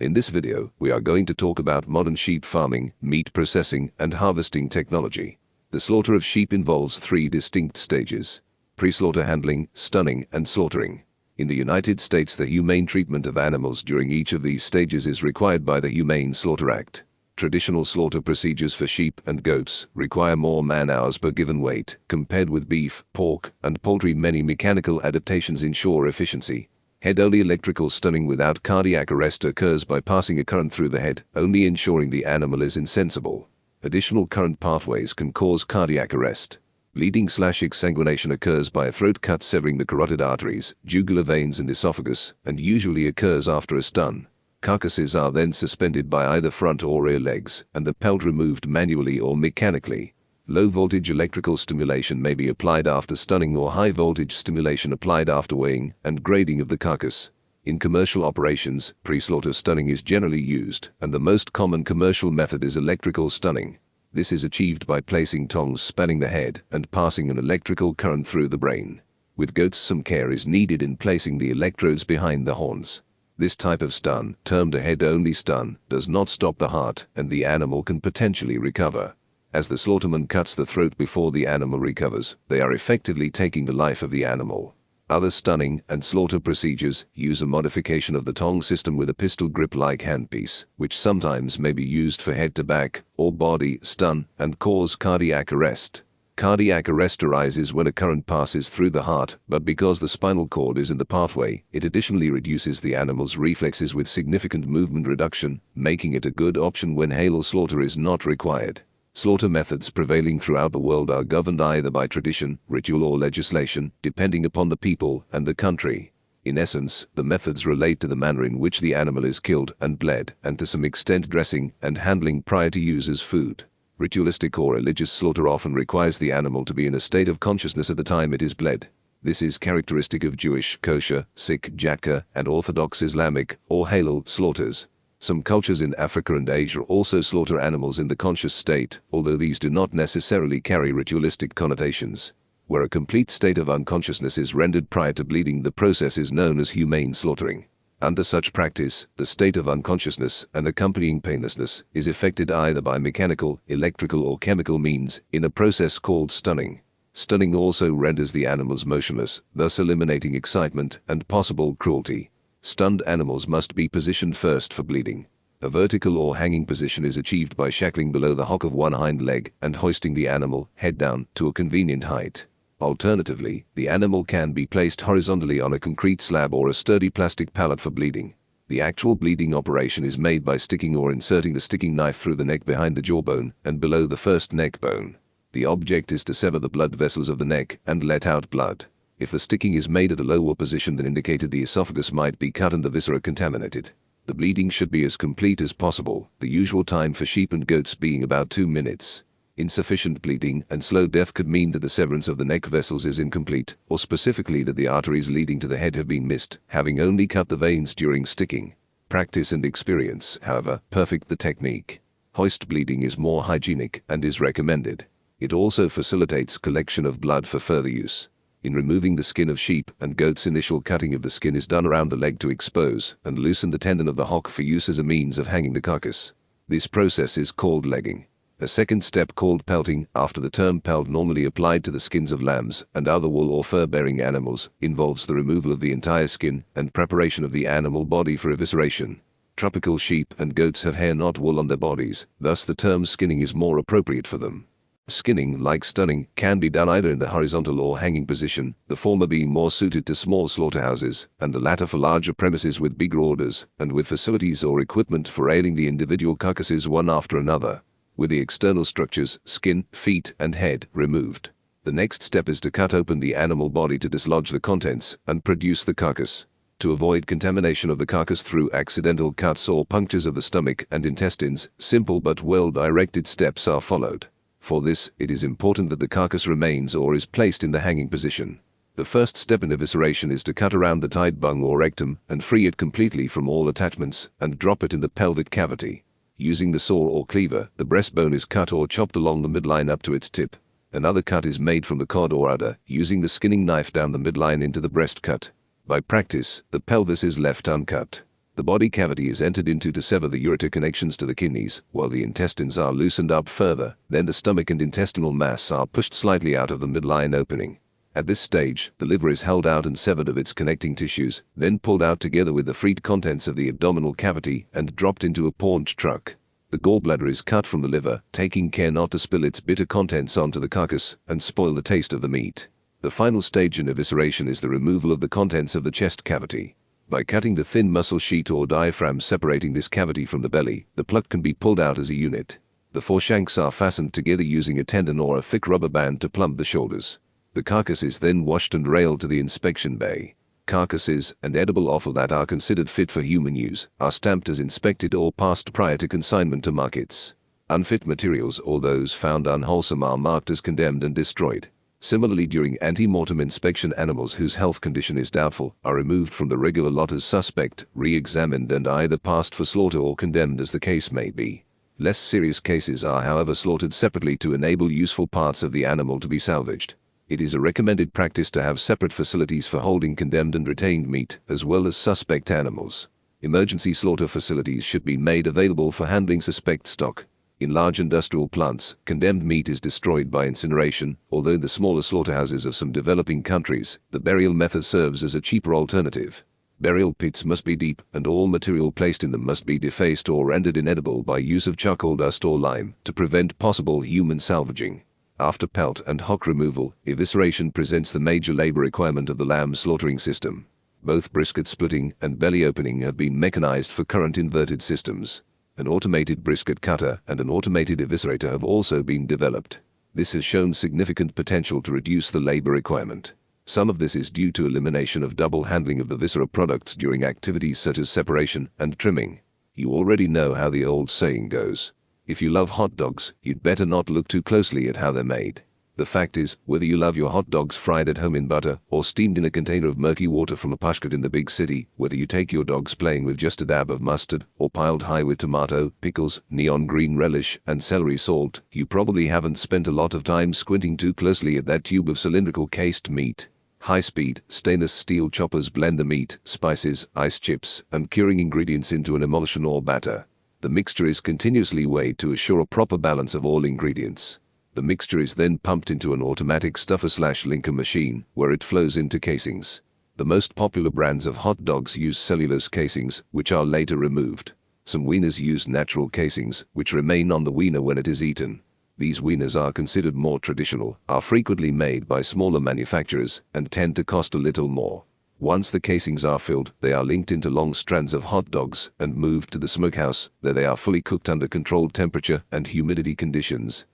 In this video, we are going to talk about modern sheep farming, meat processing, and harvesting technology. The slaughter of sheep involves three distinct stages: pre-slaughter handling, stunning, and slaughtering. In the United States, the humane treatment of animals during each of these stages is required by the Humane Slaughter Act. Traditional slaughter procedures for sheep and goats require more man-hours per given weight compared with beef, pork, and poultry. Many mechanical adaptations ensure efficiency. Head-only electrical stunning without cardiac arrest occurs by passing a current through the head, only ensuring the animal is insensible. Additional current pathways can cause cardiac arrest. Bleeding/exsanguination occurs by a throat cut severing the carotid arteries, jugular veins, and esophagus, and usually occurs after a stun. Carcasses are then suspended by either front or rear legs, and the pelt removed manually or mechanically. Low-voltage electrical stimulation may be applied after stunning, or high-voltage stimulation applied after weighing and grading of the carcass. In commercial operations, pre-slaughter stunning is generally used, and the most common commercial method is electrical stunning. This is achieved by placing tongs spanning the head and passing an electrical current through the brain. With goats, some care is needed in placing the electrodes behind the horns. This type of stun, termed a head-only stun, does not stop the heart, and the animal can potentially recover. As the slaughterman cuts the throat before the animal recovers, they are effectively taking the life of the animal. Other stunning and slaughter procedures use a modification of the tong system with a pistol grip-like handpiece, which sometimes may be used for head-to-back or body stun and cause cardiac arrest. Cardiac arrest arises when a current passes through the heart, but because the spinal cord is in the pathway, it additionally reduces the animal's reflexes with significant movement reduction, making it a good option when halo slaughter is not required. Slaughter methods prevailing throughout the world are governed either by tradition, ritual, or legislation, depending upon the people and the country. In essence, the methods relate to the manner in which the animal is killed and bled, and to some extent dressing and handling prior to use as food. Ritualistic or religious slaughter often requires the animal to be in a state of consciousness at the time it is bled. This is characteristic of Jewish, kosher, Sikh, Jataka, and Orthodox Islamic, or halal slaughters. Some cultures in Africa and Asia also slaughter animals in the conscious state, although these do not necessarily carry ritualistic connotations. Where a complete state of unconsciousness is rendered prior to bleeding, the process is known as humane slaughtering. Under such practice, the state of unconsciousness and accompanying painlessness is effected either by mechanical, electrical, or chemical means in a process called stunning. Stunning also renders the animals motionless, thus eliminating excitement and possible cruelty. Stunned animals must be positioned first for bleeding. A vertical or hanging position is achieved by shackling below the hock of one hind leg and hoisting the animal, head down, to a convenient height. Alternatively, the animal can be placed horizontally on a concrete slab or a sturdy plastic pallet for bleeding. The actual bleeding operation is made by sticking or inserting the sticking knife through the neck behind the jawbone and below the first neck bone. The object is to sever the blood vessels of the neck and let out blood. If the sticking is made at a lower position than indicated, the esophagus might be cut and the viscera contaminated. The bleeding should be as complete as possible, the usual time for sheep and goats being about 2 minutes. Insufficient bleeding and slow death could mean that the severance of the neck vessels is incomplete, or specifically that the arteries leading to the head have been missed, having only cut the veins during sticking. Practice and experience, however, perfect the technique. Hoist bleeding is more hygienic and is recommended. It also facilitates collection of blood for further use. In removing the skin of sheep and goats, initial cutting of the skin is done around the leg to expose and loosen the tendon of the hock for use as a means of hanging the carcass. This process is called legging. A second step called pelting, after the term pelt normally applied to the skins of lambs and other wool or fur-bearing animals, involves the removal of the entire skin and preparation of the animal body for evisceration. Tropical sheep and goats have hair, not wool, on their bodies, thus the term skinning is more appropriate for them. Skinning, like stunning, can be done either in the horizontal or hanging position, the former being more suited to small slaughterhouses, and the latter for larger premises with bigger orders, and with facilities or equipment for ailing the individual carcasses one after another. With the external structures, skin, feet, and head, removed, the next step is to cut open the animal body to dislodge the contents and produce the carcass. To avoid contamination of the carcass through accidental cuts or punctures of the stomach and intestines, simple but well-directed steps are followed. For this, it is important that the carcass remains or is placed in the hanging position. The first step in evisceration is to cut around the tight bung or rectum and free it completely from all attachments and drop it in the pelvic cavity. Using the saw or cleaver, the breastbone is cut or chopped along the midline up to its tip. Another cut is made from the cod or udder, using the skinning knife down the midline into the breast cut. By practice, the pelvis is left uncut. The body cavity is entered into to sever the ureter connections to the kidneys, while the intestines are loosened up further. Then the stomach and intestinal mass are pushed slightly out of the midline opening. At this stage, the liver is held out and severed of its connecting tissues, then pulled out together with the freed contents of the abdominal cavity and dropped into a paunch truck. The gallbladder is cut from the liver, taking care not to spill its bitter contents onto the carcass and spoil the taste of the meat. The final stage in evisceration is the removal of the contents of the chest cavity. By cutting the thin muscle sheet or diaphragm separating this cavity from the belly, the pluck can be pulled out as a unit. The foreshanks are fastened together using a tendon or a thick rubber band to plumb the shoulders. The carcass is then washed and railed to the inspection bay. Carcasses and edible offal that are considered fit for human use are stamped as inspected or passed prior to consignment to markets. Unfit materials or those found unwholesome are marked as condemned and destroyed. Similarly, during ante-mortem inspection, animals whose health condition is doubtful are removed from the regular lot as suspect, re-examined and either passed for slaughter or condemned as the case may be. Less serious cases are however slaughtered separately to enable useful parts of the animal to be salvaged. It is a recommended practice to have separate facilities for holding condemned and retained meat, as well as suspect animals. Emergency slaughter facilities should be made available for handling suspect stock. In large industrial plants, condemned meat is destroyed by incineration, although in the smaller slaughterhouses of some developing countries, the burial method serves as a cheaper alternative. Burial pits must be deep, and all material placed in them must be defaced or rendered inedible by use of charcoal dust or lime, to prevent possible human salvaging. After pelt and hock removal, evisceration presents the major labor requirement of the lamb slaughtering system. Both brisket splitting and belly opening have been mechanized for current inverted systems. An automated brisket cutter and an automated eviscerator have also been developed. This has shown significant potential to reduce the labor requirement. Some of this is due to elimination of double handling of the viscera products during activities such as separation and trimming. You already know how the old saying goes. If you love hot dogs, you'd better not look too closely at how they're made. The fact is, whether you love your hot dogs fried at home in butter or steamed in a container of murky water from a pashkut in the big city, whether you take your dogs plain with just a dab of mustard or piled high with tomato, pickles, neon green relish and celery salt, you probably haven't spent a lot of time squinting too closely at that tube of cylindrical cased meat. High-speed, stainless steel choppers blend the meat, spices, ice chips, and curing ingredients into an emulsion or batter. The mixture is continuously weighed to assure a proper balance of all ingredients. The mixture is then pumped into an automatic stuffer/linker machine, where it flows into casings. The most popular brands of hot dogs use cellulose casings, which are later removed. Some wieners use natural casings, which remain on the wiener when it is eaten. These wieners are considered more traditional, are frequently made by smaller manufacturers, and tend to cost a little more. Once the casings are filled, they are linked into long strands of hot dogs and moved to the smokehouse, where they are fully cooked under controlled temperature and humidity conditions.